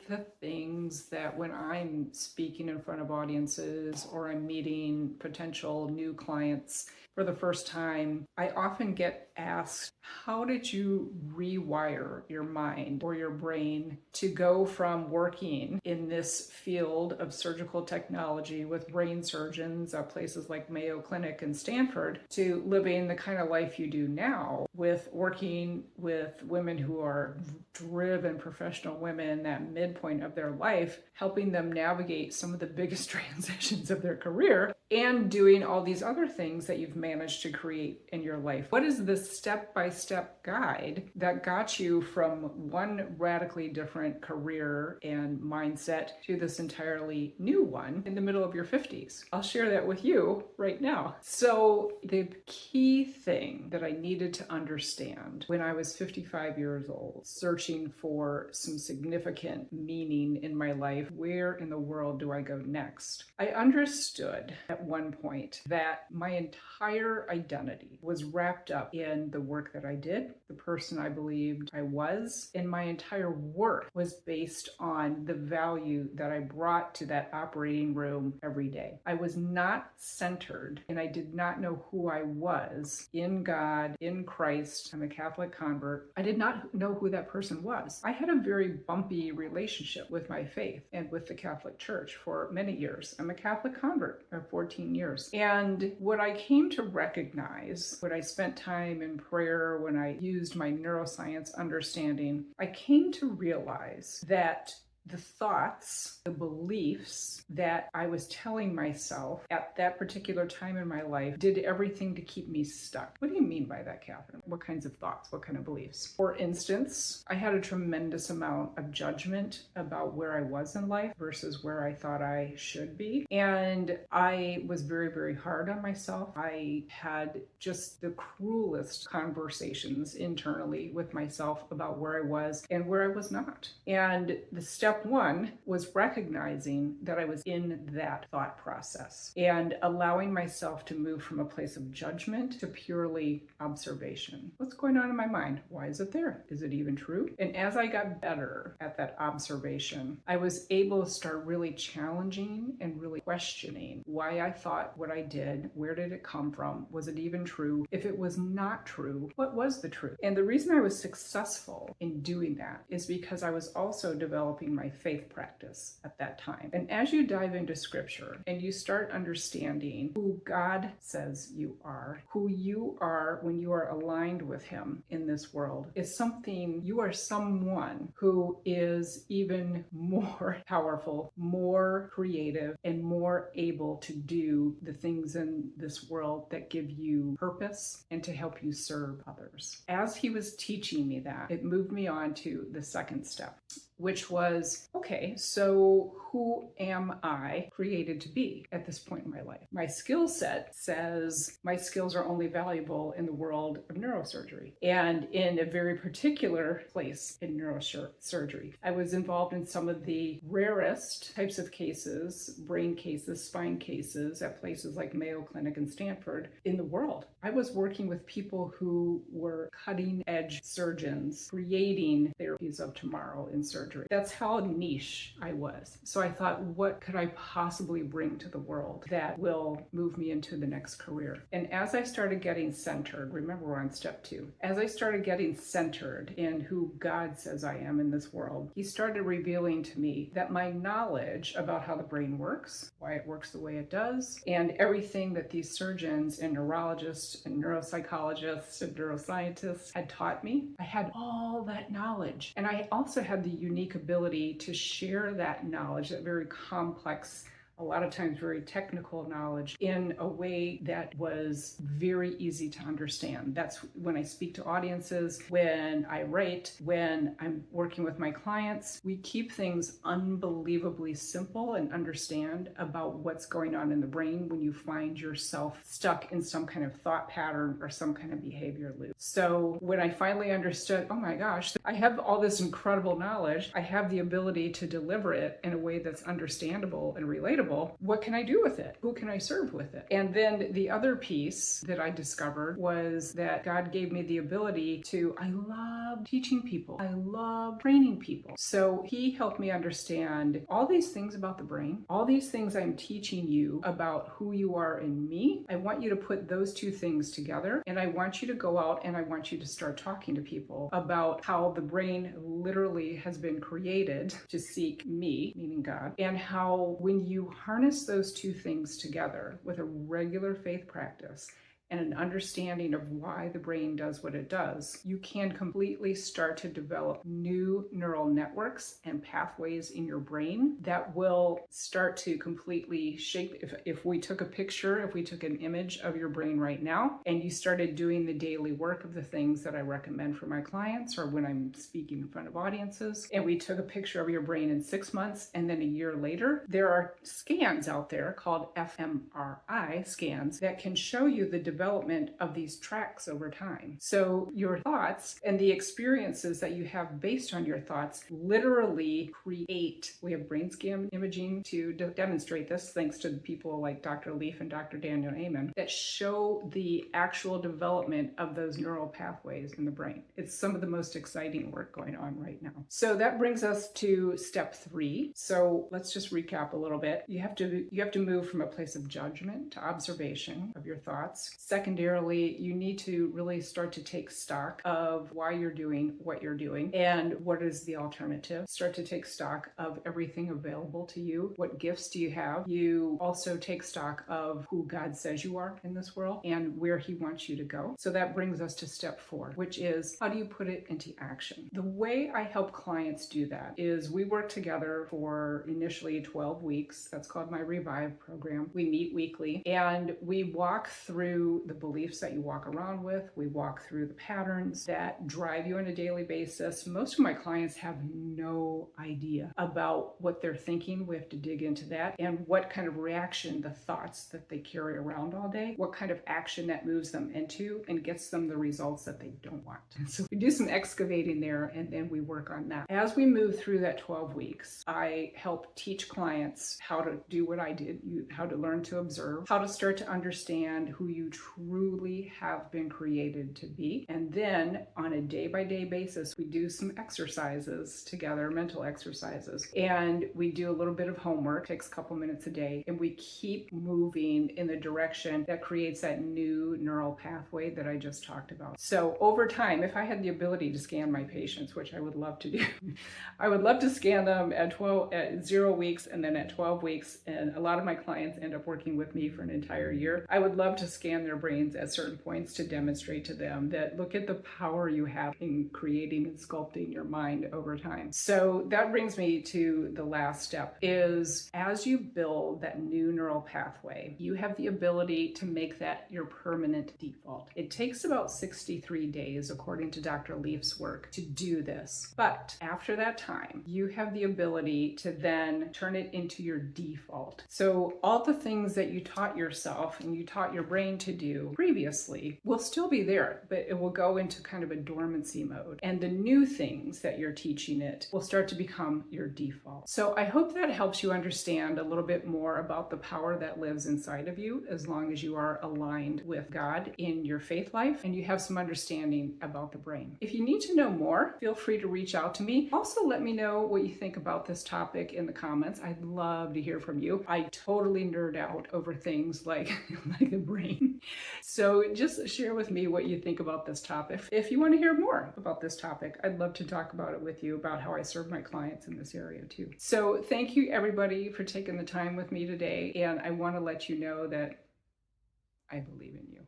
the things that when I'm speaking in front of audiences or I'm meeting potential new clients for the first time, I often get asked, how did you rewire your mind or your brain to go from working in this field of surgical technology with brain surgeons at places like Mayo Clinic and Stanford to living the kind of life you do now with working with women who are driven professional women at midpoint of their life, helping them navigate some of the biggest transitions of their career and doing all these other things that you've managed to create in your life? What is the step-by-step guide that got you from one radically different career and mindset to this entirely new one in the middle of your 50s? I'll share that with you right now. So the key thing that I needed to understand when I was 55 years old, searching for some significant meaning in my life, where in the world do I go next? I understood at one point that my entire identity was wrapped up in the work that I did, the person I believed I was, and my entire work was based on the value that I brought to that operating room every day. I was not centered, and I did not know who I was in God, in Christ. I'm a Catholic convert. I did not know who that person was. I had a very bumpy relationship with my faith and with the Catholic Church for many years. I'm a Catholic convert of 14 years. And what I came to recognize when I spent time in prayer, when I used my neuroscience understanding, I came to realize that the thoughts, the beliefs that I was telling myself at that particular time in my life did everything to keep me stuck. What do you mean by that, Kathryn? What kinds of thoughts? What kind of beliefs? For instance, I had a tremendous amount of judgment about where I was in life versus where I thought I should be. And I was very, very hard on myself. I had just the cruelest conversations internally with myself about where I was and where I was not. And the step one was recognizing that I was in that thought process and allowing myself to move from a place of judgment to purely observation. What's going on in my mind? Why is it there? Is it even true? And as I got better at that observation, I was able to start really challenging and really questioning why I thought what I did. Where did it come from? Was it even true? If it was not true, what was the truth? And the reason I was successful in doing that is because I was also developing my faith practice at that time. And as you dive into scripture and you start understanding who God says you are, who you are when you are aligned with him in this world, is something, you are someone who is even more powerful, more creative, and more able to do the things in this world that give you purpose and to help you serve others. As he was teaching me that, it moved me on to the second step, which was, okay, so who am I created to be at this point in my life? My skill set says my skills are only valuable in the world of neurosurgery and in a very particular place in neurosurgery. I was involved in some of the rarest types of cases, brain cases, spine cases at places like Mayo Clinic and Stanford in the world. I was working with people who were cutting edge surgeons creating therapies of tomorrow in surgery. That's how niche I was. So I thought, what could I possibly bring to the world that will move me into the next career? And as I started getting centered, remember we're on step 2, as I started getting centered in who God says I am in this world, he started revealing to me that my knowledge about how the brain works, why it works the way it does, and everything that these surgeons and neurologists and neuropsychologists and neuroscientists had taught me, I had all that knowledge. And I also had the unique ability to share that knowledge, that very complex, a lot of times very technical knowledge, in a way that was very easy to understand. That's when I speak to audiences, when I write, when I'm working with my clients. We keep things unbelievably simple and understand about what's going on in the brain when you find yourself stuck in some kind of thought pattern or some kind of behavior loop. So when I finally understood, oh my gosh, I have all this incredible knowledge, I have the ability to deliver it in a way that's understandable and relatable, incredible. What can I do with it? Who can I serve with it? And then the other piece that I discovered was that God gave me the ability to, I love teaching people. I love training people. So he helped me understand all these things about the brain, all these things I'm teaching you about who you are in me. I want you to put those two things together, and I want you to go out and I want you to start talking to people about how the brain literally has been created to seek me, meaning God, and how when you harness those two things together with a regular faith practice and an understanding of why the brain does what it does, you can completely start to develop new neural networks and pathways in your brain that will start to completely shape. If we took a picture, if we took an image of your brain right now, and you started doing the daily work of the things that I recommend for my clients or when I'm speaking in front of audiences, and we took a picture of your brain in 6 months and then a year later, there are scans out there called fMRI scans that can show you the development of these tracks over time. So your thoughts and the experiences that you have based on your thoughts literally create. We have brain scan imaging to demonstrate this, thanks to the people like Dr. Leaf and Dr. Daniel Amen, that show the actual development of those neural pathways in the brain. It's some of the most exciting work going on right now. So that brings us to step 3. So let's just recap a little bit. You have to move from a place of judgment to observation of your thoughts. Secondarily, you need to really start to take stock of why you're doing what you're doing and what is the alternative. Start to take stock of everything available to you. What gifts do you have? You also take stock of who God says you are in this world and where he wants you to go. So that brings us to step 4, which is how do you put it into action? The way I help clients do that is we work together for initially 12 weeks. That's called my Revive program. We meet weekly and we walk through the beliefs that you walk around with. We walk through the patterns that drive you on a daily basis. Most of my clients have no idea about what they're thinking. We have to dig into that and what kind of reaction the thoughts that they carry around all day, what kind of action that moves them into and gets them the results that they don't want. So we do some excavating there and then we work on that. As we move through that 12 weeks, I help teach clients how to do what I did, how to learn to observe, how to start to understand who you truly have been created to be. And then on a day-by-day basis, we do some exercises together, mental exercises, and we do a little bit of homework, takes a couple minutes a day, and we keep moving in the direction that creates that new neural pathway that I just talked about. So over time, if I had the ability to scan my patients, which I would love to do, I would love to scan them at 0 weeks and then at 12 weeks, and a lot of my clients end up working with me for an entire year. I would love to scan their brains at certain points to demonstrate to them that look at the power you have in creating and sculpting your mind over time. So that brings me to the last step is as you build that new neural pathway, you have the ability to make that your permanent default. It takes about 63 days, according to Dr. Leaf's work, to do this. But after that time, you have the ability to then turn it into your default. So all the things that you taught yourself and you taught your brain to do previously will still be there, but it will go into kind of a dormancy mode. And the new things that you're teaching it will start to become your default. So I hope that helps you understand a little bit more about the power that lives inside of you as long as you are aligned with God in your faith life and you have some understanding about the brain. If you need to know more, feel free to reach out to me. Also, let me know what you think about this topic in the comments. I'd love to hear from you. I totally nerd out over things like the brain. So just share with me what you think about this topic. If you want to hear more about this topic, I'd love to talk about it with you, about how I serve my clients in this area too. So thank you everybody for taking the time with me today. And I want to let you know that I believe in you.